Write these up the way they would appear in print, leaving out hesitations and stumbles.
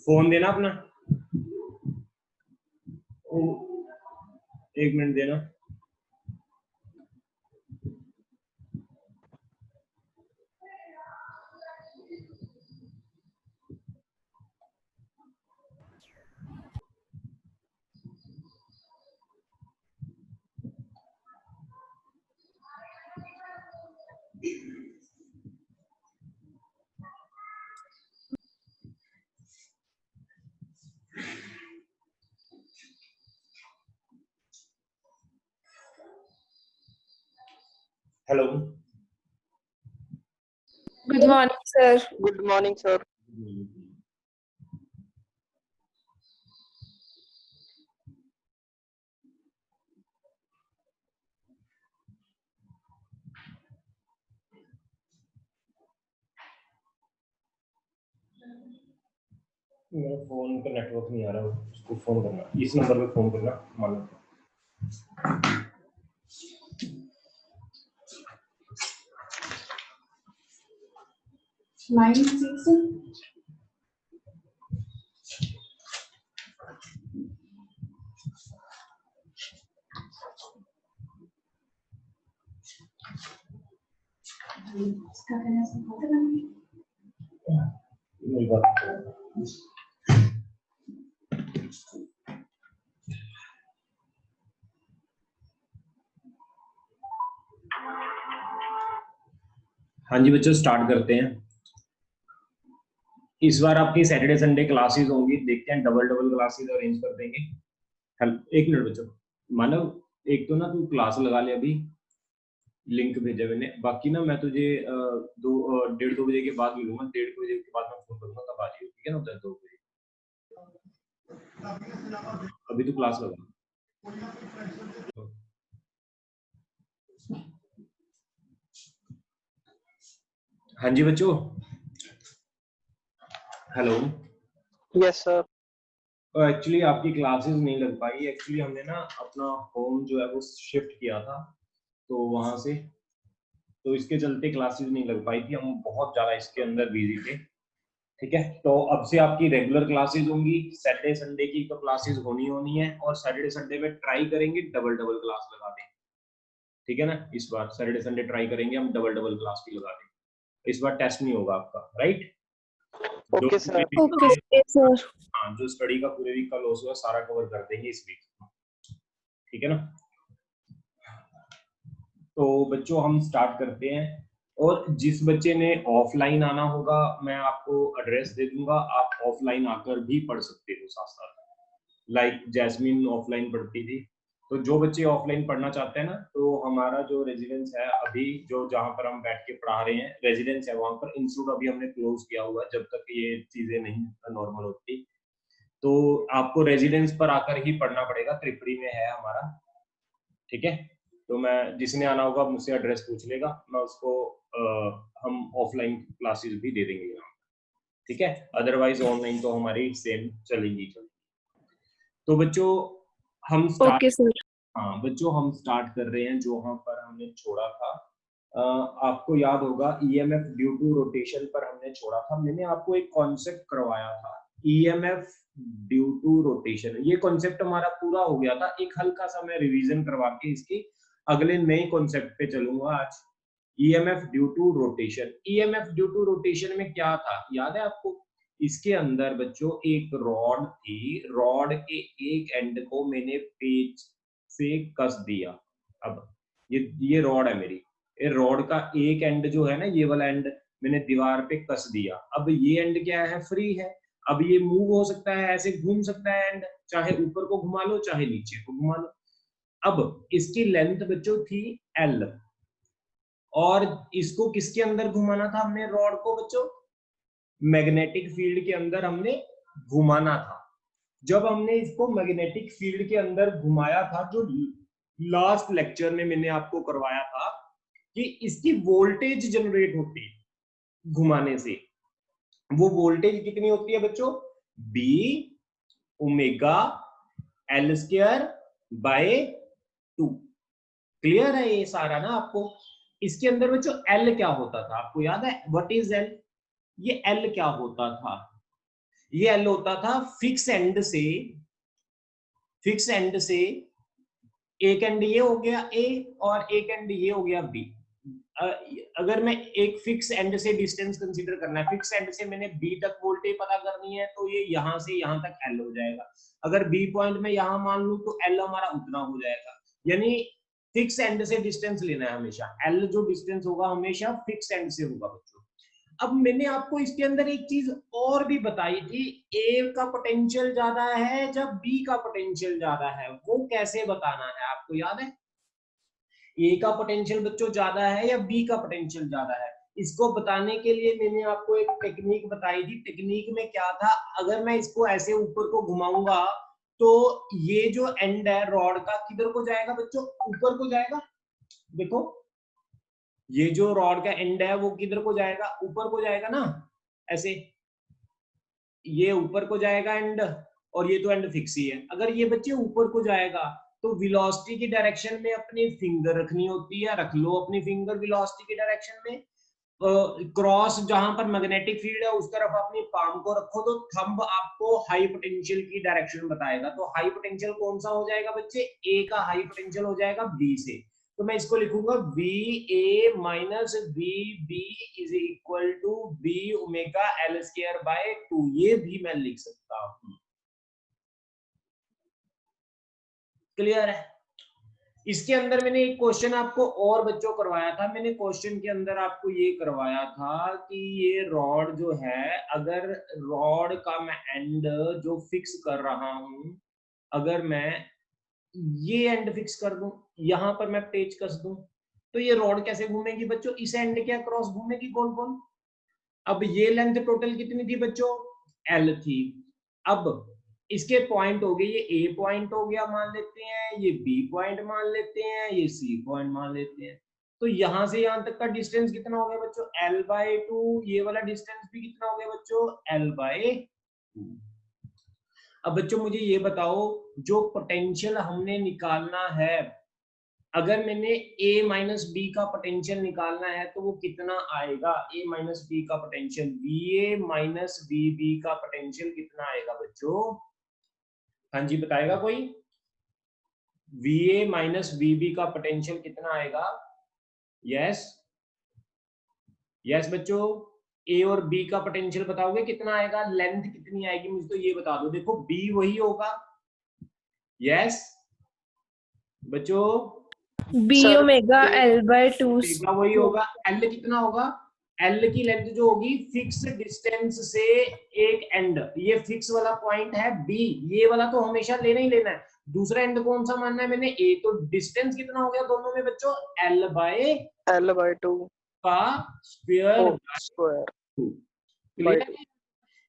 Phone देना अपना, 1 minute देना। Hello, good morning sir. Good morning sir. मेरा फोन का नेटवर्क नहीं आ रहा, उसको फोन करना, इस नंबर पे फोन करना मानो। मेरी बात हाँ जी बच्चों, स्टार्ट करते हैं। इस बार आपकी सैटरडे संडे क्लासेस होंगी, देखते हैं डबल क्लासेस अरेंज कर देंगे। 1 मिनट बच्चों, मानव एक तो ना तू क्लास लगा ले, अभी लिंक भेजा मैंने, बाकी ना मैं तुझे 1:30-2 बजे के बाद मिलूंगा, 1:30 बजे के बाद मैं फोन करूंगा, तब आ जाइए, ठीक है ना? उधर 2 बजे अभी तो क्लास लगा। हाँ जी बच्चों, हेलो। Yes sir. एक्चुअली आपकी क्लासेस नहीं लग पाई, एक्चुअली हमने ना अपना होम जो है वो शिफ्ट किया था, तो वहां से तो इसके चलते क्लासेस नहीं लग पाई थी, हम बहुत ज्यादा इसके अंदर बिजी थे। ठीक है, तो अब से आपकी रेगुलर क्लासेस होंगी, सैटरडे संडे की तो क्लासेस होनी है, और सैटरडे संडे में ट्राई करेंगे डबल क्लास लगा दें, ठीक है ना? इस बार सैटरडे संडे ट्राई करेंगे हम डबल क्लास की लगा दें, इस बार टेस्ट नहीं होगा आपका, right? Okay sir. Okay sir. हाँ, जो स्टडी का पूरे वीक का लॉस हुआ सारा कवर कर देंगे इस वीक, ठीक है ना? तो बच्चों हम स्टार्ट करते हैं, और जिस बच्चे ने ऑफलाइन आना होगा मैं आपको एड्रेस दे दूंगा, आप ऑफलाइन आकर भी पढ़ सकते हो साथ साथ, लाइक जैस्मिन ऑफलाइन पढ़ती थी। तो जो बच्चे ऑफलाइन पढ़ना चाहते हैं ना, तो हमारा जो रेजिडेंस है अभी, जो जहाँ पर हम बैठ के पढ़ा रहे हैं रेजिडेंस है, वहां पर इंस्टीट्यूट अभी हमने क्लोज किया हुआ है जब तक ये चीजें नहीं नॉर्मल होती। तो आपको रेजिडेंस पर आकर ही पढ़ना पड़ेगा, त्रिपुरी में है हमारा, ठीक है? तो मैं, जिसने आना होगा मुझसे एड्रेस पूछ लेगा, मैं उसको हम ऑफलाइन क्लासेस भी दे देंगे यहाँ, ठीक है? अदरवाइज ऑनलाइन तो हमारी सेम चलेगी। तो बच्चों हम स्टार्ट, ओके सर। हाँ बच्चों हम स्टार्ट कर रहे हैं जहाँ पर हमने छोड़ा था। आपको याद होगा ईएमएफ ड्यू टू रोटेशन पर हमने छोड़ा था, मैंने आपको एक कॉन्सेप्ट करवाया था, ईएमएफ ड्यू टू रोटेशन। ये कॉन्सेप्ट हमारा पूरा हो गया था, एक हल्का सा मैं रिवीजन करवा के इसकी अगले नए कॉन्सेप्ट पे चलूंगा आज। EMF due to rotation, EMF due to rotation में क्या था याद है आपको? इसके अंदर बच्चों एक रॉड थी, रॉड के एक एंड को मैंने पेज से कस दिया। अब ये रॉड है मेरी, ये रॉड का एक एंड जो है ना, ये वाला एंड, मैंने दीवार पे कस दिया। अब ये एंड क्या है, फ्री है। अब ये मूव हो सकता है, ऐसे घूम सकता है एंड, चाहे ऊपर को घुमा लो चाहे नीचे को घुमा लो। अब इसकी लेंथ बच्चों थी L, और इसको किसके अंदर घुमाना था हमने, रॉड को बच्चों मैग्नेटिक फील्ड के अंदर हमने घुमाना था। जब हमने इसको मैग्नेटिक फील्ड के अंदर घुमाया था, जो लास्ट लेक्चर में मैंने आपको करवाया था कि इसकी वोल्टेज जनरेट होती है घुमाने से, वो वोल्टेज कितनी होती है बच्चों, B omega L square by 2। Clear है ये सारा ना आपको। इसके अंदर बच्चों एल क्या होता था, आपको याद है, व्हाट इज एल? ये एल क्या होता था, ये एल होता था फिक्स एंड से, फिक्स एंड से एक एंड ये हो गया ए और एक एंड ये हो गया बी। अगर मैं एक फिक्स एंड से डिस्टेंस कंसीडर करना है, फिक्स एंड से मैंने बी तक वोल्टेज पता करनी है, तो ये यहां से यहां तक एल हो जाएगा। अगर बी पॉइंट में यहां मान लूं तो एल हमारा उतना हो जाएगा। यानी फिक्स एंड से डिस्टेंस लेना है हमेशा, एल जो डिस्टेंस होगा हमेशा फिक्स एंड से होगा बच्चों। अब मैंने आपको इसके अंदर एक चीज और भी बताई थी, ए का पोटेंशियल ज्यादा है जब बी का पोटेंशियल ज्यादा है, वो कैसे बताना है आपको याद है? ए का पोटेंशियल बच्चों ज्यादा है या बी का पोटेंशियल ज्यादा है, इसको बताने के लिए मैंने आपको एक टेक्निक बताई थी। टेक्निक में क्या था, अगर मैं इसको ऐसे ऊपर को घुमाऊंगा तो ये जो एंड है रॉड का किधर को जाएगा बच्चों, ऊपर को जाएगा। देखो ये जो रॉड का एंड है वो किधर को जाएगा, ऊपर को जाएगा ना, ऐसे ये ऊपर को जाएगा एंड, और ये तो एंड फिक्स ही है। अगर ये बच्चे ऊपर को जाएगा तो वेलोसिटी की डायरेक्शन में अपनी फिंगर रखनी होती है, रख लो अपनी फिंगर वेलोसिटी की डायरेक्शन में, क्रॉस जहां पर मैग्नेटिक फील्ड है उस तरफ अपनी पाम को रखो, तो थंब आपको हाई पोटेंशियल की डायरेक्शन बताएगा। तो हाई पोटेंशियल कौन सा हो जाएगा बच्चे, ए का हाई पोटेंशियल हो जाएगा बी से। तो मैं इसको लिखूंगा V A minus V B is equal to B omega L square by 2, ये भी मैं लिख सकता हूं। क्लियर है? इसके अंदर मैंने एक क्वेश्चन आपको और बच्चों करवाया था, मैंने क्वेश्चन के अंदर आपको ये करवाया था कि ये रॉड जो है, अगर रॉड का मैं एंड जो फिक्स कर रहा हूं, अगर मैं ये एंड फिक्स कर दूं, यहां पर मैं पेच कस दूं, तो ये रॉड कैसे घूमेगी बच्चों, इस एंड के अक्रॉस घूमेगी गोल गोल। अब ये लेंथ टोटल कितनी थी बच्चों, एल थी। अब इसके पॉइंट हो गए, ये ए पॉइंट हो गया मान लेते हैं, ये बी पॉइंट मान लेते हैं, ये सी पॉइंट मान लेते हैं। तो यहां से यहां तक का डिस्टेंस कितना हो गया बच्चों, एल बाय 2। ये वाला डिस्टेंस भी कितना हो गया बच्चों, एल बाय 2। अब बच्चों मुझे ये बताओ, जो पोटेंशियल हमने निकालना है, अगर मैंने a माइनस बी का पोटेंशियल निकालना है तो वो कितना आएगा, a माइनस बी का पोटेंशियल, va माइनस bb का पोटेंशियल कितना आएगा बच्चों, हाँ जी बताएगा कोई, va माइनस bb का पोटेंशियल कितना आएगा? यस यस बच्चों, a और b का पोटेंशियल बताओगे कितना आएगा, लेंथ कितनी आएगी मुझे तो ये बता दो। देखो b वही होगा, यस बच्चों, B sir omega L by 2। Omega वही होगा। एल कितना होगा, एल की लेंथ जो होगी फिक्स डिस्टेंस से एक एंड, ये फिक्स वाला पॉइंट है बी, ये वाला तो हमेशा लेना ही लेना है। दूसरा एंड कौन सा मानना है मैंने, ए। तो डिस्टेंस कितना हो गया दोनों में बच्चों, एल बाय 2 का square O by square 2। By clear 2। है?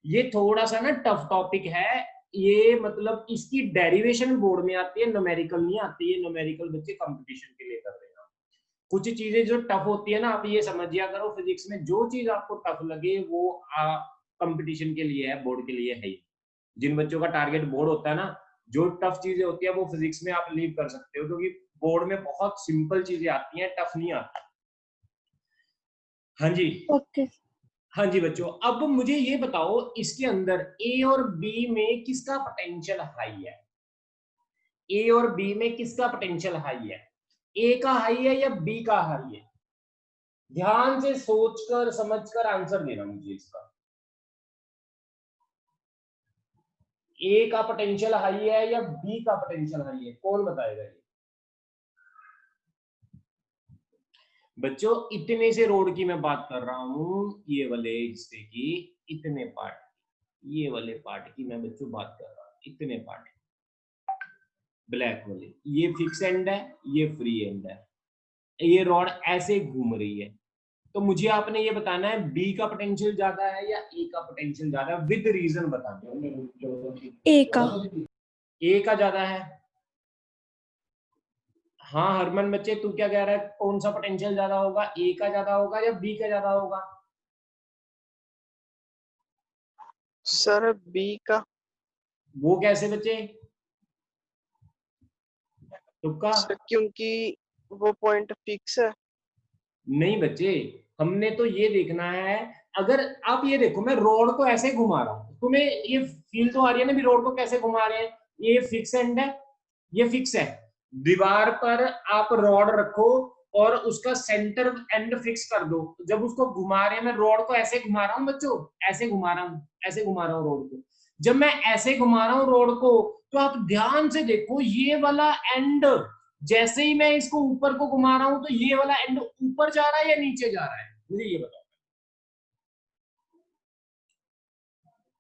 ये थोड़ा सा ना टफ टॉपिक है, ये मतलब इसकी डेरिवेशन बोर्ड में आती है, न्यूमेरिकल नहीं आती है। न्यूमेरिकल बच्चे कंपटीशन के लिए कर रहे हैं। कुछ चीजें जो टफ होती है ना, आप ये समझिया करो, फिजिक्स में जो चीज आपको टफ लगे वो कंपटीशन के लिए है, बोर्ड के लिए है ही। जिन बच्चों का टारगेट बोर्ड होता है ना, जो टफ चीजें होती है वो फिजिक्स में आप लीव कर सकते हो, क्योंकि बोर्ड में बहुत सिंपल चीजें आती हैं, टफ नहीं आती। हाँ जी, ओके। हाँ जी बच्चों, अब मुझे ये बताओ इसके अंदर ए और बी में किसका पोटेंशियल हाई है, ए और बी में किसका पोटेंशियल हाई है, ए का हाई है या बी का हाई है? ध्यान से सोचकर समझकर आंसर देना मुझे इसका। ए का पोटेंशियल हाई है या बी का पोटेंशियल हाई है, कौन बताएगा ये? बच्चों इतने से रोड की मैं बात कर रहा हूँ, ये वाले हिस्से की, इतने पार्ट, ये वाले पार्ट की मैं बच्चों बात कर रहा हूँ, इतने पार्ट ब्लैक वाले, ये फिक्स एंड है, ये फ्री एंड है, ये रॉड ऐसे घूम रही है। तो मुझे आपने ये बताना है बी का पोटेंशियल ज्यादा है या ए का पोटेंशियल ज्यादा है, विद रीजन बताना है। ए का। ए का ज्यादा है। हाँ हरमन बच्चे, तू क्या कह रहा है, कौन सा पोटेंशियल ज्यादा होगा, ए का ज्यादा होगा या बी का ज्यादा होगा? सर बी का। वो कैसे बच्चे, तुक्का? सर क्योंकि वो पॉइंट फिक्स है। नहीं बच्चे, हमने तो ये देखना है, अगर आप ये देखो मैं रोड को ऐसे घुमा रहा हूं, तुम्हें ये फील तो आ रही है ना भी रोड को कैसे घुमा रहे हैं, ये फिक्स एंड है, ये फिक्स है। दीवार पर आप रॉड रखो और उसका सेंटर एंड फिक्स कर दो, जब उसको घुमा रहे हैं, मैं रॉड को ऐसे घुमा रहा हूँ बच्चों, ऐसे घुमा रहा हूँ, ऐसे घुमा रहा हूँ रोड को, जब मैं ऐसे घुमा रहा हूँ रोड को, तो आप ध्यान से देखो ये वाला एंड, जैसे ही मैं इसको ऊपर को घुमा रहा हूं तो ये वाला एंड ऊपर जा रहा है या नीचे जा रहा है, मुझे ये बताओ।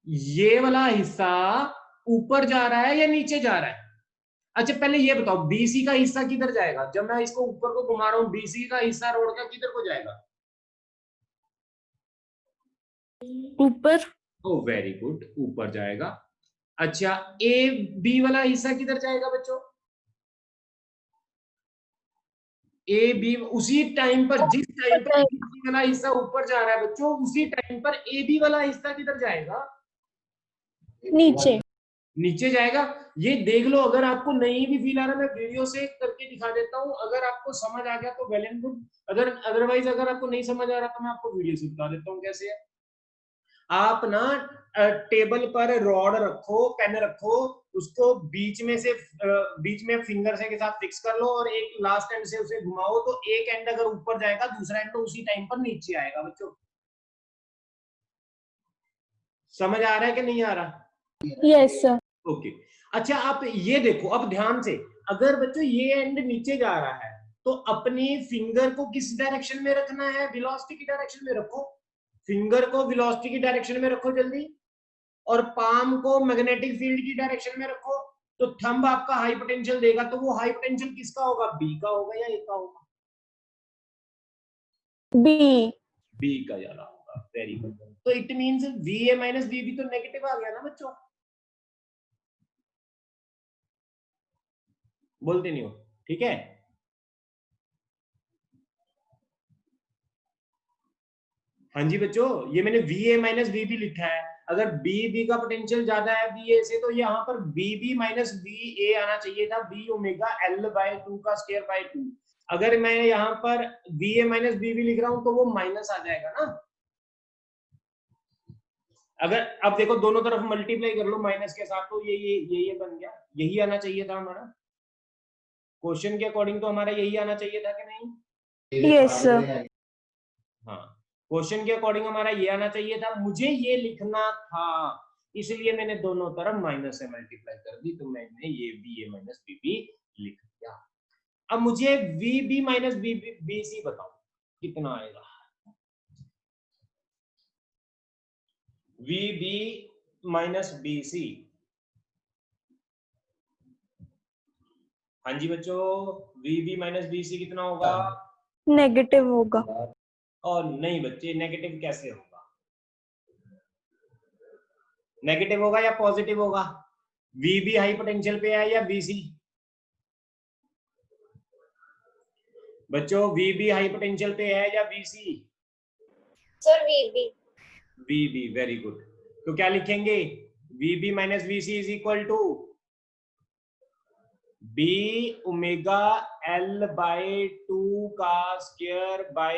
ये वाला हिस्सा ऊपर जा रहा है या नीचे जा रहा है? अच्छा पहले ये बताओ बीसी का हिस्सा किधर जाएगा, जब मैं इसको ऊपर को घुमा रहा हूं बीसी का हिस्सा रोड का किधर को जाएगा? ऊपर। ओ वेरी गुड, ऊपर जाएगा। अच्छा ए बी वाला हिस्सा किधर जाएगा बच्चों? ए बी उसी टाइम पर, जिस टाइम पर बी सी वाला हिस्सा ऊपर जा रहा है बच्चों, उसी टाइम पर ए बी वाला हिस्सा किधर जाएगा? नीचे। नीचे जाएगा। ये देख लो, अगर आपको नहीं भी फील आ रहा मैं वीडियो से करके दिखा देता हूँ, अगर आपको समझ आ गया तो वेल एंड गुड, अगर अदरवाइज अगर आपको नहीं समझ आ रहा तो मैं आपको वीडियो से बता देता हूँ कैसे है। आप ना टेबल पर रॉड रखो, पेन रखो, उसको बीच में से बीच में फिंगर से के साथ फिक्स कर लो और एक लास्ट एंड से उसे घुमाओ, तो एक एंड अगर ऊपर जाएगा दूसरा एंड तो उसी टाइम पर नीचे आएगा बच्चों। समझ आ रहा है कि नहीं आ रहा? Yes sir. ओके। अच्छा आप ये देखो अब ध्यान से, अगर बच्चों ये एंड नीचे जा रहा है तो अपनी फिंगर को किस डायरेक्शन में रखना है, वेलोसिटी की डायरेक्शन में रखो, फिंगर को वेलोसिटी की डायरेक्शन में रखो जल्दी, और पाम को मैग्नेटिक फील्ड की डायरेक्शन में रखो, तो थंब आपका हाई पोटेंशियल देगा, तो वो हाई पोटेंशियल किसका होगा, बी का होगा या ए का होगा? बी। बी का ज्यादा होगा, वेरी गुड। तो it means V A minus B भी तो नेगेटिव आ गया ना बच्चों, बोलते नहीं हो, ठीक है? हाँ जी बच्चों, ये मैंने वी ए माइनस बी भी लिखा है, अगर बी बी का पोटेंशियल ज्यादा है बी ए से, तो यहाँ पर बी बी माइनस बी ए आना चाहिए था, बी ओमेगा एल बाय 2 का स्क्वायर बाय 2। अगर मैं यहाँ पर बी ए माइनस बी भी लिख रहा हूँ तो वो माइनस आ जाएगा ना। अगर अब देखो दोनों तरफ मल्टीप्लाई कर लो माइनस के साथ, तो ये बन गया, यही आना चाहिए था हमारा क्वेश्चन के अकॉर्डिंग, तो हमारा यही आना चाहिए था कि नहीं? Yes sir. हाँ क्वेश्चन के अकॉर्डिंग हमारा ये आना चाहिए था, मुझे ये लिखना था, इसलिए मैंने दोनों तरफ माइनस से मल्टीप्लाई कर दी, तो मैंने ये B A minus B B लिख दिया। अब मुझे V B minus B B C बताओ कितना आएगा, V B minus B C. हाँ जी बच्चों, V B minus B C कितना होगा? नेगेटिव होगा। और नहीं बच्चे, नेगेटिव कैसे होगा, नेगेटिव होगा या पॉजिटिव होगा? वी बी हाई पोटेंशियल पे है या बी सी? बच्चों वी बी हाई पोटेंशियल पे है या B C? Sir VB. V B, very good. तो क्या लिखेंगे, V B minus V C is equal to B omega L by 2 का स्क्वायर बाय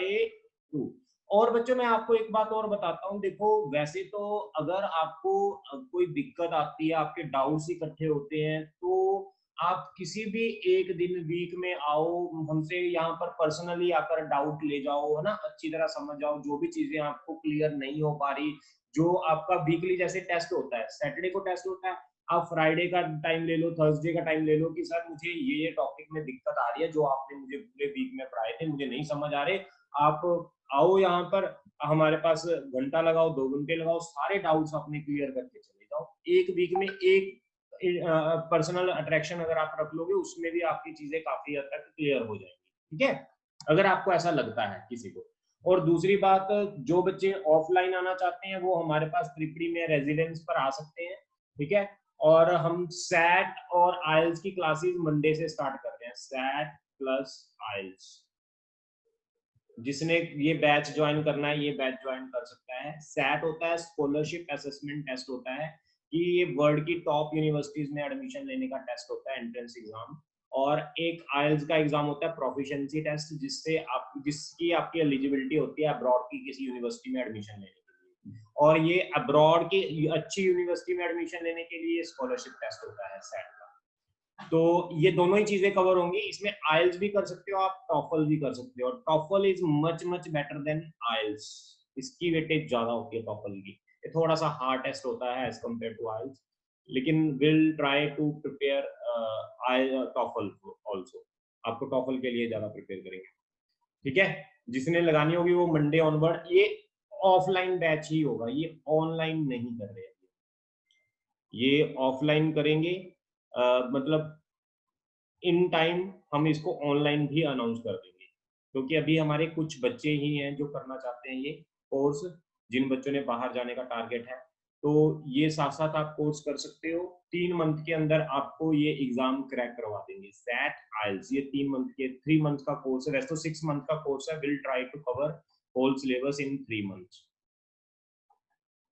2। और बच्चों मैं आपको एक बात और बताता हूँ, देखो वैसे तो अगर आपको कोई दिक्कत आती है, आपके डाउट्स इकट्ठे होते हैं, तो आप किसी भी एक दिन वीक में आओ, हमसे यहाँ पर पर्सनली आकर डाउट ले जाओ, है ना, अच्छी तरह समझ जाओ, जो भी चीजें आपको क्लियर नहीं हो पा रही, जो आपका वीकली जैसे टेस्ट होता है, सैटरडे को टेस्ट होता है, आप फ्राइडे का टाइम ले लो, थर्सडे का टाइम ले लो कि सर मुझे ये टॉपिक में दिक्कत आ रही है, जो आपने मुझे पूरे वीक में पढ़ाए थे मुझे नहीं समझ आ रहे, आप आओ यहाँ पर, हमारे पास घंटा लगाओ, 2 घंटे लगाओ, सारे डाउट्स अपने क्लियर करके चले जाओ। एक वीक में एक पर्सनल अट्रैक्शन अगर आप रख लोगे, उसमें भी आपकी चीजें काफी हद तक क्लियर हो जाएंगी, ठीक है, अगर आपको ऐसा लगता है किसी को। और दूसरी बात, जो बच्चे ऑफलाइन आना चाहते हैं वो हमारे पास प्री में रेजिडेंस पर आ सकते हैं, ठीक है। और हम सैट और आइल्स की क्लासेस मंडे से स्टार्ट कर रहे हैं, सैट प्लस आइल्स। जिसने ये बैच ज्वाइन करना है ये बैच ज्वाइन कर सकता है। सैट होता है स्कॉलरशिप असेसमेंट टेस्ट, होता है कि ये वर्ल्ड की टॉप यूनिवर्सिटीज में एडमिशन लेने का टेस्ट होता है, एंट्रेंस एग्जाम। और एक आइल्स का एग्जाम होता है प्रोफिशिएंसी टेस्ट, जिसकी आपकी एलिजिबिलिटी होती है अब्रॉड की किसी यूनिवर्सिटी में एडमिशन लेने के लिए। और ये अब्रॉड की अच्छी यूनिवर्सिटी में एडमिशन लेने के लिए स्कॉलरशिप टेस्ट होता है सैट का। तो ये दोनों ही चीजें कवर होंगी इसमें। आइल्स भी कर सकते हो आप, टॉफल भी कर सकते हो। TOEFL is much much better than IELTS, इसकी वेटेज ज्यादा होती है टॉफल की। ये थोड़ा सा हार्ड टेस्ट होता है एज कम्पेयर टू आइल्स, लेकिन will try to prepare TOEFL also. आपको टॉफल के लिए ज्यादा प्रिपेयर करेंगे, ठीक है। जिसने लगानी होगी वो मंडे ऑनवर्ड, ये ऑफलाइन बैच ही होगा, ये ऑनलाइन नहीं कर रहे हैं, ये ऑफलाइन करेंगे। मतलब इन टाइम हम इसको ऑनलाइन भी अनाउंस कर देंगे, क्योंकि अभी हमारे कुछ बच्चे ही हैं जो करना चाहते हैं ये कोर्स, जिन बच्चों ने बाहर जाने का टारगेट है। तो ये साथ साथ आप कोर्स कर सकते हो। 3 मंथ के अंदर आपको ये एग्जाम क्रैक करवा देंगे, सैट आइल्स। ये 3 मंथ का कोर्स है, वैसे तो 6 मंथ का कोर्स है। Will try to cover whole syllabus in 3 months,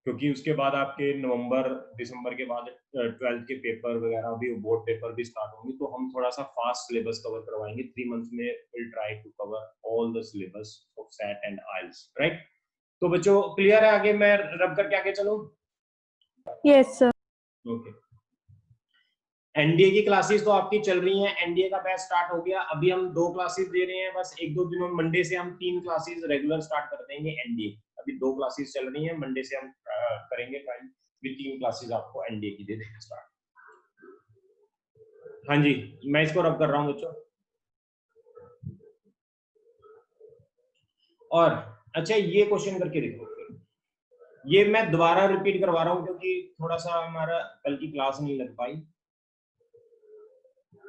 क्योंकि उसके बाद आपके नवंबर दिसंबर के बाद 12th के पेपर वगैरह भी, बोर्ड पेपर भी स्टार्ट होंगे, तो हम थोड़ा सा फास्ट सिलेबस कवर करवाएंगे। 3 मंथ्स में will try to cover all the syllabus of SAT and IELTS, right. तो बच्चों क्लियर है? आगे मैं रब करके आगे चलूं? Yes sir. ओके। एनडीए की क्लासेस तो आपकी चल रही हैं, एनडीए का बैच स्टार्ट हो गया। अभी हम 2 क्लासेस दे रहे हैं, बस 1-2 दिनों में मंडे से हम 3 क्लासेस रेगुलर स्टार्ट कर देंगे एनडीए। अभी 2 क्लासेस चल रही हैं, मंडे से हम करेंगे ट्राई भी 3 क्लासेस आपको एनडीए की दे देंगे स्टार्ट। हाँ जी, मैं इसको रब कर रहा हूँ बच्चों। और अच्छा, ये क्वेश्चन करके देखो, ये मैं दोबारा रिपीट करवा रहा हूँ क्योंकि थोड़ा सा हमारा कल की क्लास नहीं लग पाई।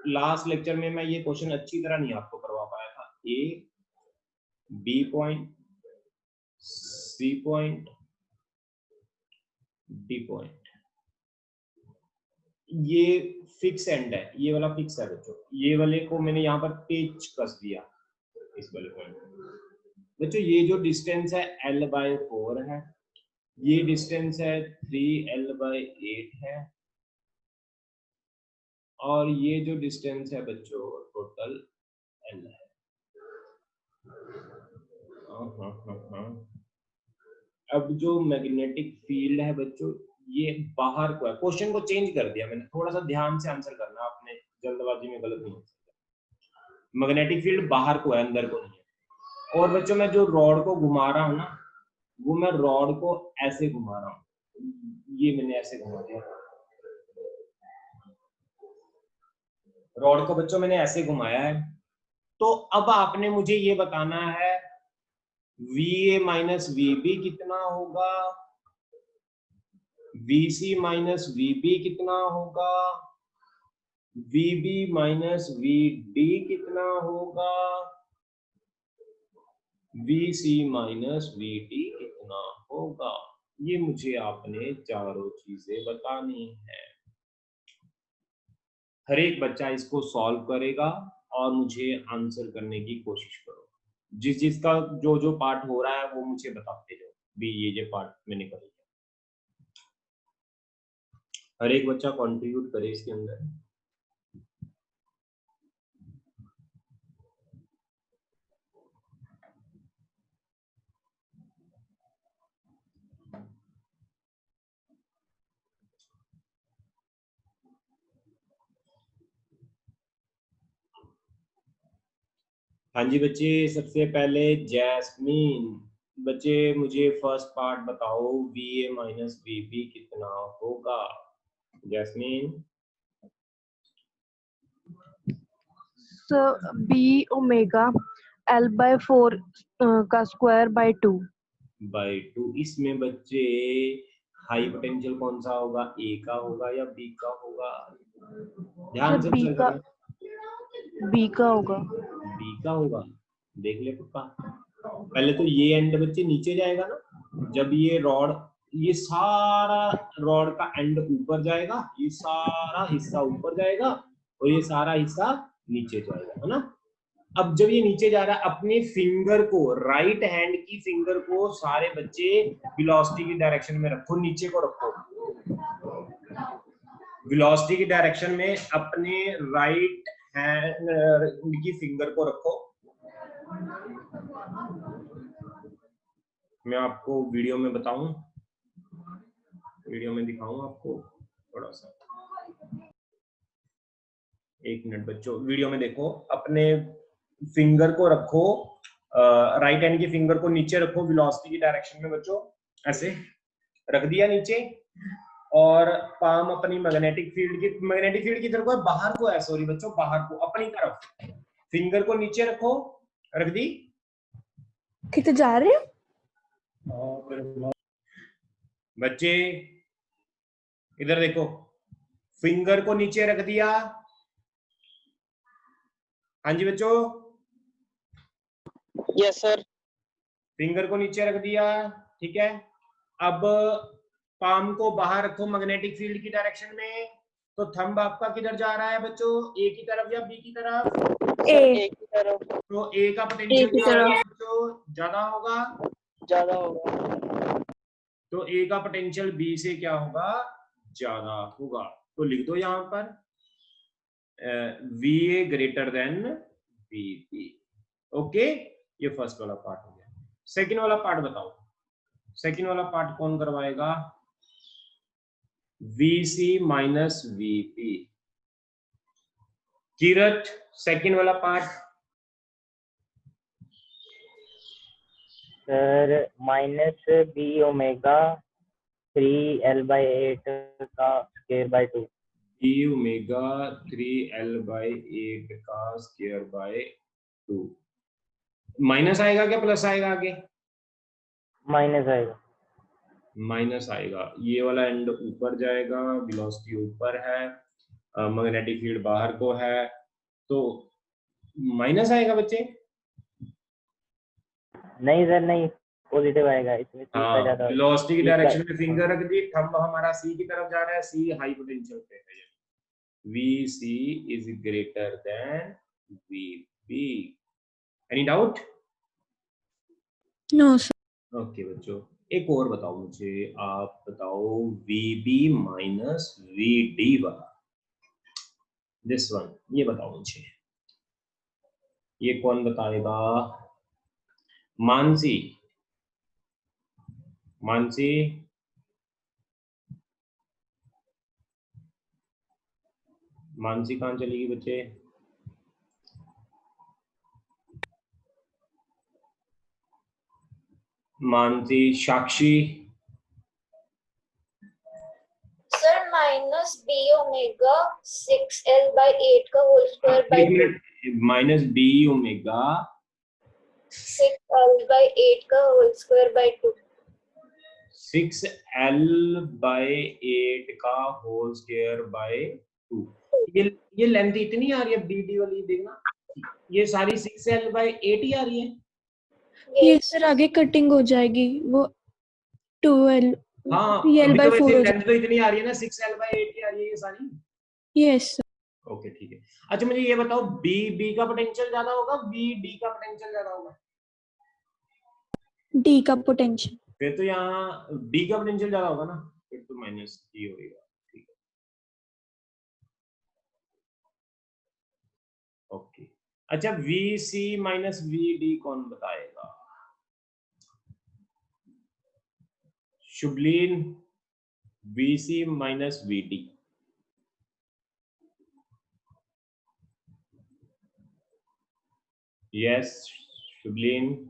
लास्ट लेक्चर में मैं ये क्वेश्चन अच्छी तरह नहीं आपको करवा पाया था। A, B point, C point, D point, ये फिक्स एंड है, ये वाला फिक्स है बच्चों। ये वाले को मैंने यहाँ पर पेच कस दिया इस वाले पॉइंट बच्चों। ये जो डिस्टेंस है l/4 है, ये डिस्टेंस है 3l/8 है, और ये जो डिस्टेंस है बच्चों टोटल l है। अब जो मैग्नेटिक फील्ड है बच्चों, ये बाहर को है। क्वेश्चन को चेंज कर दिया मैंने, थोड़ा सा ध्यान से आंसर करना, आपने जल्दबाजी में गलत नहीं हो सकता। मैग्नेटिक फील्ड बाहर को है, अंदर को नहीं है। और बच्चों मैं जो रॉड को घुमा रहा हूँ ना, वो मैं रॉड को ऐसे घुमा रहा हूँ, ये मैंने ऐसे घुमा दिया रॉड को बच्चों, मैंने ऐसे घुमाया है। तो अब आपने मुझे ये बताना है VA माइनस VB कितना होगा, VC माइनस VB कितना होगा, VB माइनस VD कितना होगा, VC माइनस VD कितना होगा। ये मुझे आपने चारों चीजें बतानी है। हर एक बच्चा इसको सॉल्व करेगा और मुझे आंसर करने की कोशिश करो। जिसका जो जो पार्ट हो रहा है वो मुझे बताते जाओ भी, ये पार्ट मैंने कर लिया। हर एक बच्चा कंट्रीब्यूट करे इसके अंदर। हाँ जी बच्चे, सबसे पहले जैस्मीन, बच्चे मुझे फर्स्ट पार्ट बताओ, VA माइनस VB कितना होगा। Jasmine. So B omega L by 4 का स्क्वायर बाय 2। बाय 2। इसमें बच्चे हाई पोटेंशियल कौन सा होगा, ए का होगा या बी का होगा? ध्यान से बी का होगा। बी का होगा। देख ले पक्का। पहले तो ये एंड बच्चे नीचे जाएगा ना, जब ये रॉड, ये सारा रॉड का एंड ऊपर जाएगा, ये सारा हिस्सा ऊपर जाएगा और ये सारा हिस्सा नीचे जाएगा, है ना। अब जब ये नीचे जा रहा है, अपने फिंगर को, राइट हैंड की फिंगर को सारे बच्चे वेलोसिटी की डायरेक्शन में रखो, नीचे को रखो, वेलोसिटी की डायरेक्शन में अपने राइट हैंड की फिंगर को रखो। मैं आपको वीडियो में बताऊं, वीडियो में दिखाऊं आपको थोड़ा सा। एक मिनट बच्चों, वीडियो में देखो। अपने फिंगर को रखो, राइट हैंड की फिंगर को नीचे रखो वेलोसिटी की डायरेक्शन में बच्चों, ऐसे रख दिया नीचे। और पाम अपनी मैग्नेटिक फील्ड की तरफ को, बाहर को है, सॉरी बच्चों, बाहर को, अपनी तरफ फिंगर को नीचे रखो, रख दी। कितने जा रहे हैं बच्चे? इधर देखो, फिंगर को नीचे रख दिया। हाँ जी बच्चों, यस सर। फिंगर को नीचे रख दिया, ठीक है। अब पाम को बाहर रखो मैग्नेटिक फील्ड की डायरेक्शन में। तो थंब आपका किधर जा रहा है बच्चों, ए की तरफ या बी की तरफ? ए की तरफ। तो ए का पोटेंशियल क्या होगा बच्चों, ज्यादा होगा? ज्यादा होगा। तो ए का पोटेंशियल बी से क्या होगा, ज्यादा होगा। तो लिख दो यहां पर V A greater than V B. Okay, ये फर्स्ट वाला पार्ट हो गया। सेकंड वाला पार्ट बताओ, सेकंड वाला पार्ट कौन करवाएगा? VC minus VP। Kirat, second वाला part. Sir minus B omega 3L/8 का square by 2। B omega 3L/8 का स्क्वायर बाय 2। माइनस आएगा क्या प्लस आएगा आगे? माइनस आएगा। माइनस आएगा। ये वाला एंड ऊपर जाएगा, वेलोसिटी ऊपर है, मैग्नेटिक फील्ड बाहर को है, तो माइनस आएगा बच्चे। नहीं सर नहीं, पॉजिटिव आएगा, इसमें सी का ज्यादा। वेलोसिटी की डायरेक्शन में फिंगर रख दी, थंब हमारा सी की तरफ जा रहा है, सी हाई पोटेंशियल पे है, VC is greater than VP। Any doubt? No sir. Okay बच्चों, एक और बताओ मुझे, आप बताओ VB माइनस VD वाला, दिस वन, ये बताओ मुझे, ये कौन बताएगा? मानसी, मानसी, मानसी कहाँ चलेगी बच्चे? Mansi, Sakshi. Sir minus B omega 6L/8 का whole square by 2। Minus B omega 6L/8 का होल स्क्वायर बाय 2। 6L/8 का होल स्क्वायर बाय 2। ये लेंथ इतनी आ रही है BD वाली, देखना ये सारी 6L/8 ही आ रही है। ये सर आगे कटिंग हो जाएगी, वो 2L हाँ, L by 4 हो लेंथ तो इतनी आ रही है ना, 6L/8 की आ रही है ये सारी। Yes sir. ओके ठीक है। अच्छा मुझे ये बताओ, बी का पोटेंशियल ज्यादा होगा, डी का पोटेंशियल ज्यादा होगा? डी का पोटेंशियल। फिर तो यहाँ डी का पोटेंशियल ज्यादा होगा ना, फिर तो माइनस डी होगा। ठीक है, ओके। अच्छा VC माइनस VD कौन बताएगा? शुभलीन, VC माइनस VD। यस शुभलीन।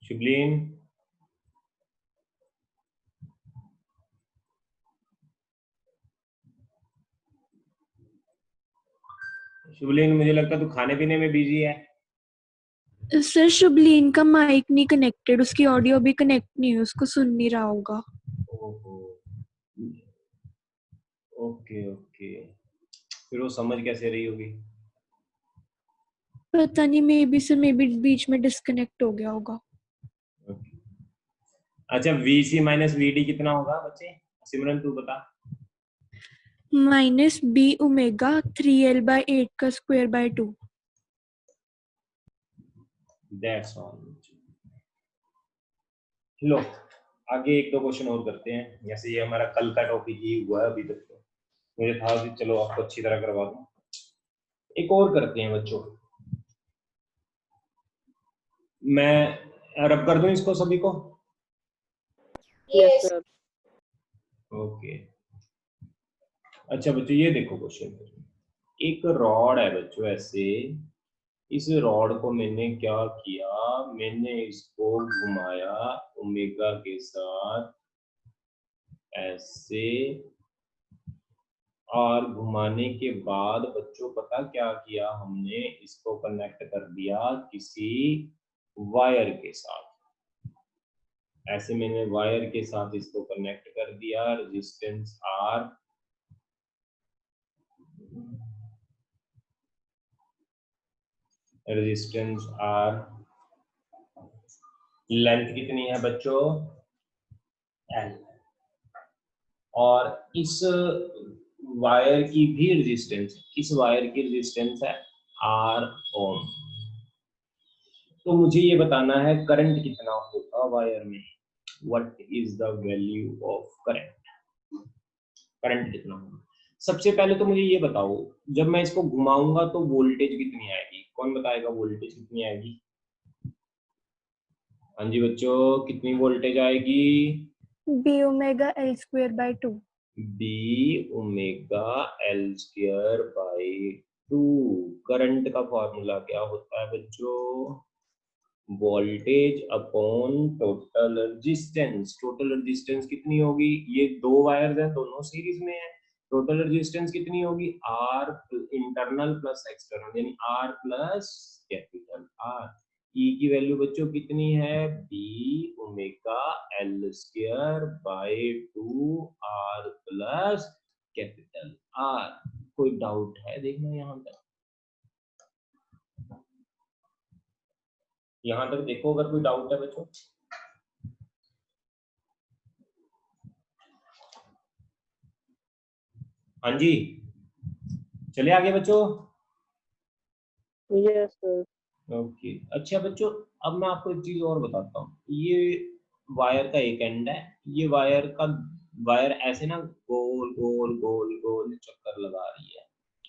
शुभलीन, शुभलीन, मुझे लगता है तू खाने पीने में बिजी है। सर शुभलीन का माइक नहीं कनेक्टेड, उसकी ऑडियो भी कनेक्ट नहीं है, उसको सुन नहीं रहा होगा। ओहो, ओके ओके, फिर वो समझ कैसे रही होगी? पता नहीं, maybe sir, maybe बीच में डिस्कनेक्ट हो गया होगा। ओके। अच्छा, VC माइनस VD कितना होगा बच्चे? सिमरन तू बता। माइनस बी ओमेगा 3L/8 का स्क्वायर बाय 2। That's all. लो आगे एक दो क्वेश्चन और करते हैं। जैसे ये हमारा कल का टॉपिक ही हुआ है अभी तक, तो मुझे था कि चलो आपको अच्छी तरह करवा दूं। एक और करते हैं बच्चों, मैं रब कर दूं इसको सभी को। Yes Yes. सर। ओके। अच्छा बच्चों ये देखो क्वेश्चन, एक रॉड है बच्चों ऐसे, इस रॉड को मैंने क्या किया, मैंने इसको घुमाया ओमेगा के साथ ऐसे, और घुमाने के बाद बच्चों पता क्या किया हमने, इसको कनेक्ट कर दिया किसी वायर के साथ। ऐसे मैंने वायर के साथ इसको कनेक्ट कर दिया, resistance R, resistance R, length कितनी है बच्चों? L, और इस वायर की भी रेजिस्टेंस, इस वायर की रेजिस्टेंस है R ओम। तो मुझे ये बताना है करंट कितना होगा वायर में। What is the value of current, current कितना होगा? सबसे पहले तो मुझे ये बताओ, जब मैं इसको घुमाऊंगा तो वोल्टेज कितनी आएगी? कौन बताएगा वोल्टेज कितनी आएगी? हाँ जी बच्चों, कितनी वोल्टेज आएगी? B omega L square by 2। B omega L square by 2। Current का फॉर्मूला क्या होता है बच्चों? Voltage upon total resistance. Total resistance कितनी होगी? ये दो वायर्स हैं, दोनों सीरीज में है। टोटल रेजिस्टेंस कितनी होगी? R इंटरनल प्लस एक्सटर्नल, यानी R plus capital R। E की वैल्यू बच्चों कितनी है? B omega L square by 2 R plus capital R। कोई डाउट है देखना यहाँ तक? यहाँ तक देखो अगर कोई डाउट है बच्चों। हाँ जी, चले आगे बच्चों। Yes sir. ओके। अच्छा बच्चों, अब मैं आपको एक चीज और बताता हूँ। ये वायर का एक एंड है, ये वायर ऐसे ना गोल गोल गोल गोल चक्कर लगा रही है।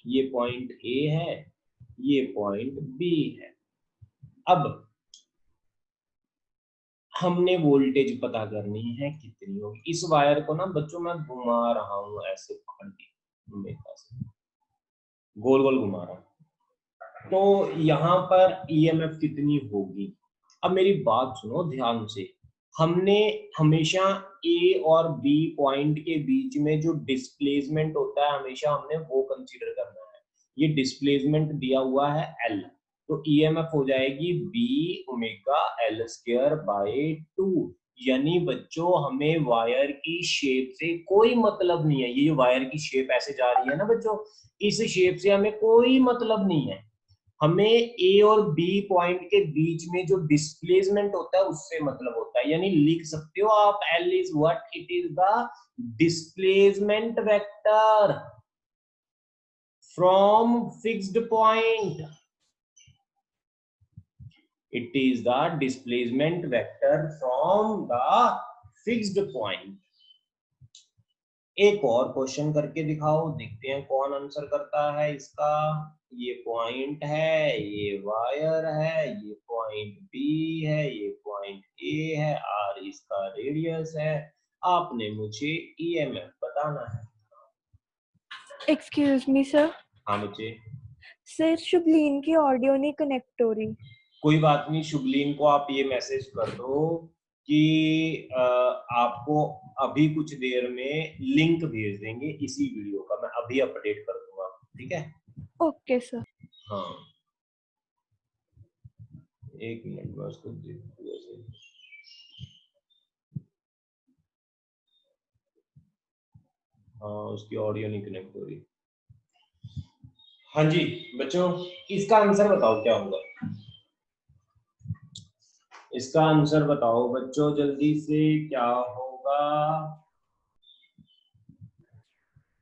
ये पॉइंट A है, ये पॉइंट B है। अब हमने वोल्टेज पता करनी है कितनी होगी। इस वायर को ना बच्चों मैं घुमा रहा हूँ ऐसे पकड़ के, गोल गोल घुमा रहा हूँ, तो यहाँ पर EMF कितनी होगी? अब मेरी बात सुनो ध्यान से। हमने हमेशा A और B पॉइंट के बीच में जो डिस्प्लेसमेंट होता है, हमेशा हमने वो कंसीडर करना है। ये डिस्प्लेसमेंट दिया हुआ है L, तो EMF हो जाएगी B omega L square by 2। यानी बच्चों हमें वायर की शेप से कोई मतलब नहीं है। ये वायर की शेप ऐसे जा रही है ना बच्चों, इस शेप से हमें कोई मतलब नहीं है। हमें A और B पॉइंट के बीच में जो डिस्प्लेसमेंट होता है उससे मतलब होता है। यानी लिख सकते हो आप, L is what? It is the displacement vector from fixed point. It is the displacement vector from the fixed point. एक और क्वेश्चन करके दिखाओ, देखते हैं कौन आंसर करता है इसका। ये पॉइंट है, ये वायर है, ये पॉइंट B है, ये पॉइंट A है, R इसका रेडियस है। आपने मुझे EMF बताना है। Excuse me sir. हाँ बच्चे। सर शुभलीन की ऑडियो नहीं कनेक्ट हो रही। कोई बात नहीं, शुभलीन को आप ये मैसेज कर दो कि आपको अभी कुछ देर में लिंक भेज देंगे इसी वीडियो का, मैं अभी अपडेट कर दूंगा, ठीक है? Okay sir. हाँ, एक मिनट में उसको देखूंगा से। हाँ, उसकी ऑडियो नहीं कनेक्ट हो रही। हाँ जी बच्चों, इसका आंसर बताओ क्या होगा। इसका आंसर बताओ बच्चों जल्दी से, क्या होगा।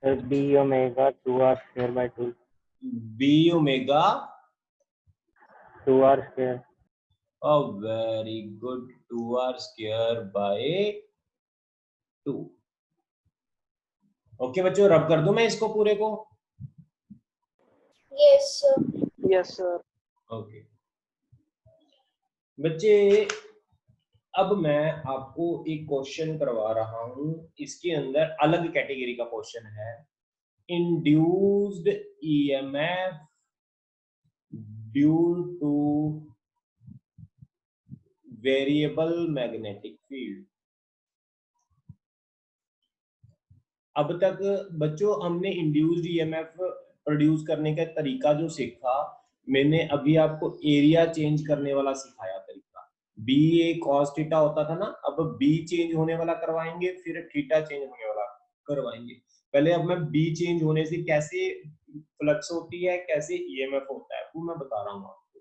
B omega 2r square by 2। B omega 2r square. Very good, 2r square by 2। Okay बच्चों, रब कर दूं मैं इसको पूरे को। Yes, sir. Yes, sir. Okay बच्चे, अब मैं आपको एक क्वेश्चन करवा रहा हूं, इसके अंदर अलग कैटेगरी का क्वेश्चन है। Induced EMF due two variable magnetic field. अब तक बच्चों हमने इंड्यूस्ड ईएमएफ प्रोड्यूस करने का तरीका जो सीखा, मैंने अभी आपको एरिया चेंज करने वाला सिखाया तरीका। बी ए कॉस थीटा होता था ना, अब बी चेंज होने वाला करवाएंगे, फिर थीटा चेंज होने वाला करवाएंगे। पहले अब मैं बी चेंज होने से कैसे फ्लक्स होती है, कैसे ईएमएफ होता है, वो मैं बता रहा हूँ आपको।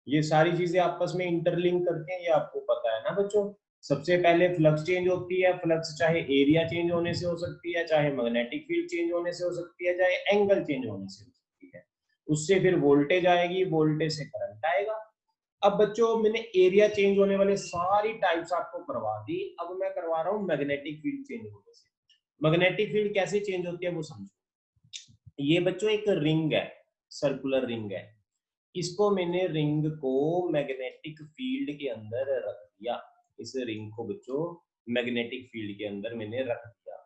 ये सारी चीजें आपस में इंटरलिंक करके, ये आपको पता है ना बच्चों। सबसे पहले फ्लक्स चेंज होती है, फ्लक्स चाहे एरिया चेंज होने से हो सकती है, चाहे मैग्नेटिक फील्ड चेंज होने से हो सकती है, चाहे एंगल चेंज होने से हो सकती है। उससे फिर वोल्टेज आएगी, वोल्टेज से करंट आएगा। अब बच्चों मैंने एरिया चेंज होने वाले सारी टाइप्स आपको करवा दी, अब मैं करवा रहा हूँ मैग्नेटिक फील्ड चेंज होने से। मैग्नेटिक फील्ड कैसे चेंज होती है वो समझो। ये बच्चों एक रिंग है, सर्कुलर रिंग है। इसको मैंने रिंग को मैग्नेटिक फील्ड के अंदर रख दिया। इस रिंग को बच्चों मैग्नेटिक फील्ड के अंदर मैंने रख दिया,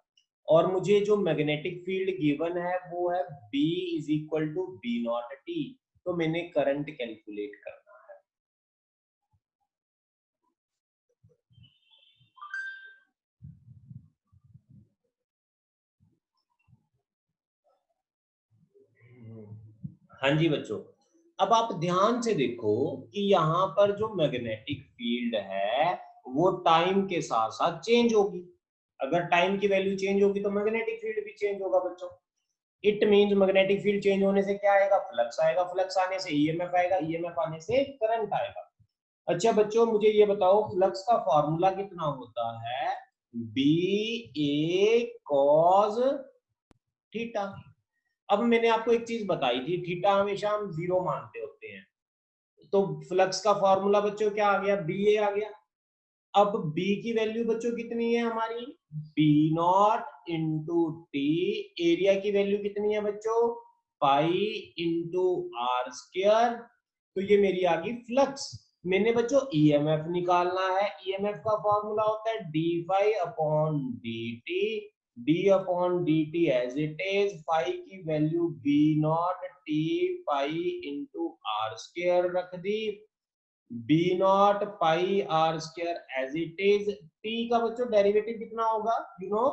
और मुझे जो मैग्नेटिक फील्ड गिवन है वो है B is equal to B naught T. तो मैंने करंट कैलकुलेट करना है। हाँ जी बच्चों, अब आप ध्यान से देखो कि यहाँ पर जो मैग्नेटिक फील्ड है वो टाइम के साथ साथ चेंज होगी। अगर टाइम की वैल्यू चेंज होगी तो मैग्नेटिक फील्ड भी चेंज होगा बच्चों। It means magnetic field change होने से क्या आएगा, फ्लक्स आएगा, फ्लक्स आने से ईएमएफ आएगा, ईएमएफ आने से करंट आएगा। अच्छा बच्चों मुझे ये बताओ, फ्लक्स का फॉर्मूला कितना होता है, बी ए कॉस थीटा। अब मैंने आपको एक चीज बताई थी, थीटा हमेशा हम 0 मानते होते हैं, तो फ्लक्स का फॉर्मूला बच्चों क्या आ गया, बी ए आ गया। अब B की वैल्यू बच्चों कितनी है हमारी, B naught into T. Area की वैल्यू कितनी है बच्चों, पाई इंटू आर स्क्वायर। तो ये मेरी आ गई फ्लक्स। मैंने बच्चों ईएमएफ निकालना है, ईएमएफ का फॉर्मूला होता है D phi upon D T. D upon D T as it is, phi की value B naught T pi into R square रख दी। B naught pi R square as it is. T का बच्चों derivative कितना होगा, you know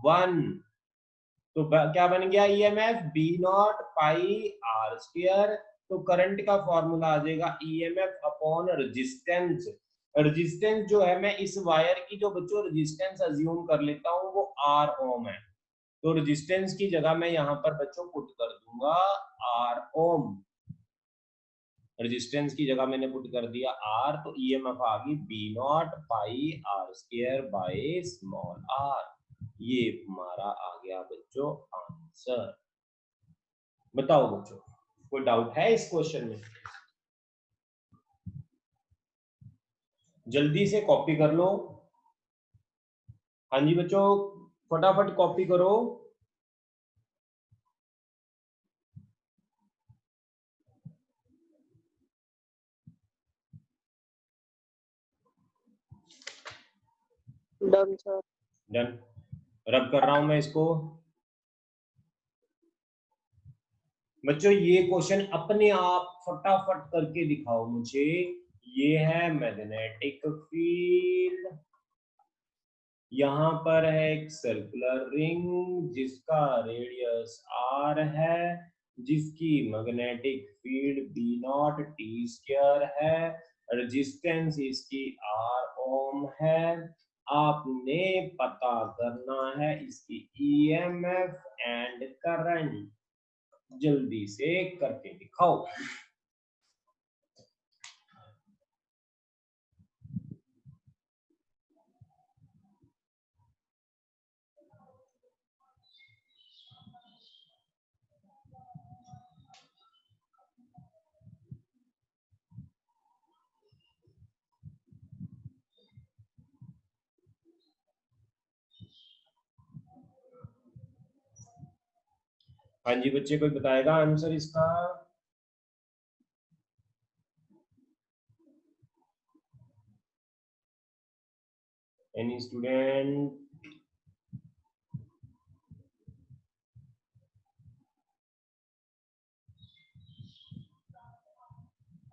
1। तो क्या बन गया, EMF B naught pi R square. तो करंट का फॉर्मूला आ जाएगा ईएमएफ अपॉन रेजिस्टेंस। रेजिस्टेंस जो है, मैं इस वायर की जो बच्चों रेजिस्टेंस अज्यूम कर लेता हूँ वो आर ओम है। तो रेजिस्टेंस की जगह मैं यहाँ पर बच्चों पुट कर दूंगा आर ओम। रेजिस्टेंस की जगह मैंने पुट कर दिया आर, तो ईएमएफ आ गई B naught pi R square by small R. ये हमारा आ गया बच्चों आंसर। बताओ बच्चों, कोई डाउट है इस क्वेश्चन में? जल्दी से कॉपी कर लो। हाँ जी बच्चों, फटाफट कॉपी करो। Done, sir. डन, रब कर रहा हूं मैं इसको। बच्चों ये क्वेश्चन अपने आप फटाफट करके दिखाओ मुझे। ये है मैग्नेटिक फील्ड, यहाँ पर है एक सर्कुलर रिंग जिसका रेडियस r है, जिसकी magnetic field B naught T square है, रेजिस्टेंस इसकी आर ओम है, आपने पता करना है इसकी ईएमएफ एंड करंट। जल्दी से करके दिखाओ। हाँ जी बच्चे, कोई बताएगा आंसर इसका? Any student?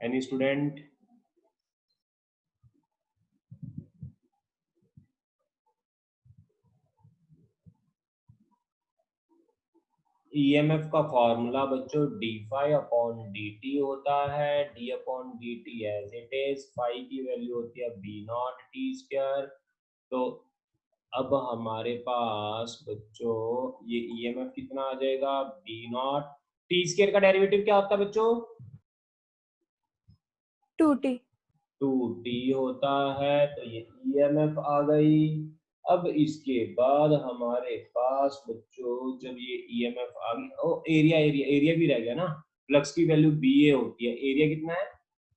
Any student? EMF का फॉर्मूला बच्चों D phi upon D T होता है, D upon D T as it is, phi की वैल्यू होती है बी नॉट टी स्क्वायर। तो अब हमारे पास बच्चों ये ईएमएफ कितना आ जाएगा, बी नॉट टी स्क्वायर का डेरिवेटिव क्या होता है बच्चों? 2t। 2t होता है। तो ये ईएमएफ आ गई। अब इसके बाद हमारे पास बच्चों जब ये ईएमएफ आ गई, ओ एरिया भी रह गया ना, फ्लक्स की वैल्यू बी ए होती है, एरिया कितना है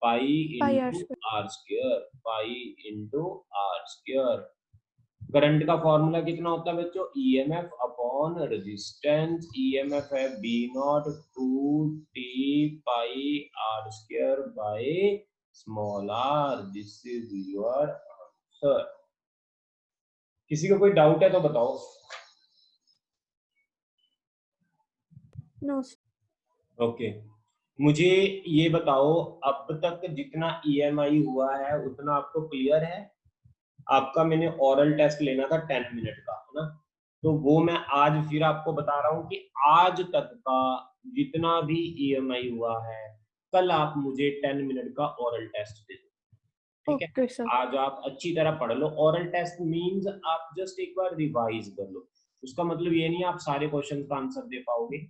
pi pi into R square, pi into R square. Current का फॉर्मूला कितना होता है बच्चों, ईएमएफ अपॉन रेजिस्टेंस, ईएमएफ है B naught 2t pi R square by small R. This is your answer. किसी को कोई डाउट है तो बताओ। नो। ओके मुझे ये बताओ, अब तक जितना ईएमआई हुआ है उतना आपको क्लियर है? आपका मैंने ओरल टेस्ट लेना था 10 मिनट का, है ना, तो वो मैं आज फिर आपको बता रहा हूँ कि आज तक का जितना भी ईएमआई हुआ है कल आप मुझे 10 मिनट का ओरल टेस्ट दे दो, ठीक है? Okay sir. आज आप अच्छी तरह पढ़ लो। ओरल टेस्ट मींस आप जस्ट एक बार रिवाइज कर लो। उसका मतलब ये नहीं आप सारे क्वेश्चन का आंसर दे पाओगे।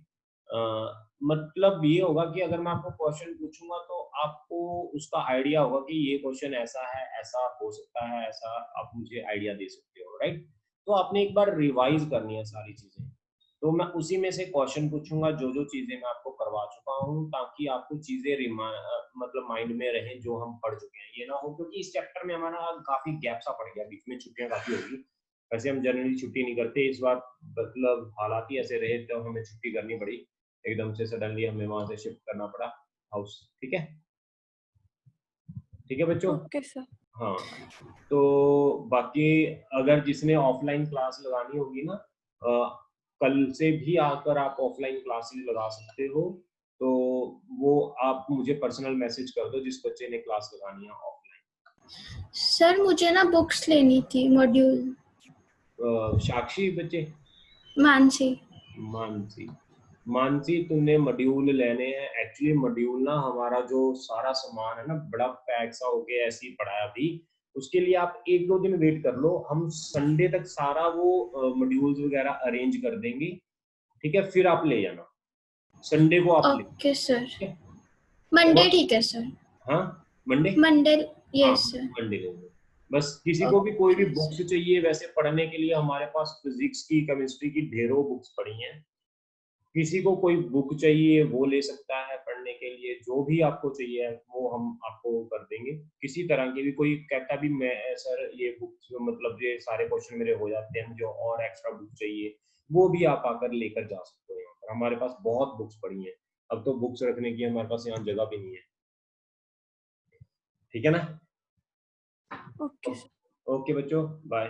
मतलब ये होगा कि अगर मैं आपको क्वेश्चन पूछूंगा तो आपको उसका आइडिया होगा कि ये क्वेश्चन ऐसा है, ऐसा हो सकता है, ऐसा आप मुझे आइडिया दे सकते हो, राइट? तो आपने एक बार रिवाइज करनी है सारी चीजें। तो मैं उसी में से क्वेश्चन पूछूंगा जो जो चीजें मैं आपको करवा चुका हूँ, ताकि आपको चीजें मतलब माइंड में रहे जो हम पढ़ चुके हैं। ये ना हो क्योंकि इस चैप्टर में हमारा काफी गैप सा पड़ गया, बीच में छुट्टियां काफी होगी। वैसे हम जनरली छुट्टी नहीं करते, इस बार मतलब हालात ही ऐसे रहे तो हमें छुट्टी करनी पड़ी, एकदम से सडनली हमें वहां से शिफ्ट करना पड़ा हाउस। ठीक है, ठीक है बच्चों? Okay sir. हाँ, तो बाकी अगर जिसने ऑफलाइन क्लास लगानी होगी ना, कल से भी आकर आप ऑफलाइन क्लासेस लगा सकते हो। तो वो आप मुझे पर्सनल मैसेज कर दो जिस बच्चे ने क्लास लगानी है ऑफलाइन। सर मुझे ना बुक्स लेनी थी, मॉड्यूल। साक्षी बच्चे? मानसी। मानसी तुमने मॉड्यूल लेने हैं। एक्चुअली मॉड्यूल ना हमारा जो सारा सामान है ना बड़ा पैक सा होके ऐसे ही पड़ा है अभी। उसके लिए आप 1-2 दिन वेट कर लो, हम संडे तक सारा वो मॉड्यूल्स वगैरह अरेंज कर देंगे, ठीक है? फिर आप ले जाना, संडे को आप ले। Okay sir. मंडे ठीक है सर। हाँ मंडे, मंडे हाँ यस सर। मंडे ले लो। बस किसी को भी कोई भी बुक्स चाहिए वैसे पढ़ने के लिए, हमारे पास फिजिक्स की, केमिस्ट्री की ढेरों बुक्स पड़ी हैं। किसी को कोई बुक चाहिए वो ले सकता है पढ़ने के लिए, जो भी आपको चाहिए वो हम आपको कर देंगे। किसी तरह की भी कोई कहता भी मैं सर ये बुक मतलब ये सारे क्वेश्चन मेरे हो जाते हैं, मुझे और एक्स्ट्रा बुक चाहिए, वो भी आप आकर लेकर जा सकते हो। यहाँ पर हमारे पास बहुत बुक्स पड़ी हैं, अब तो बुक्स रखने की हमारे पास यहाँ जगह भी नहीं है, ठीक है ना? ओके ओके बच्चों, बाय।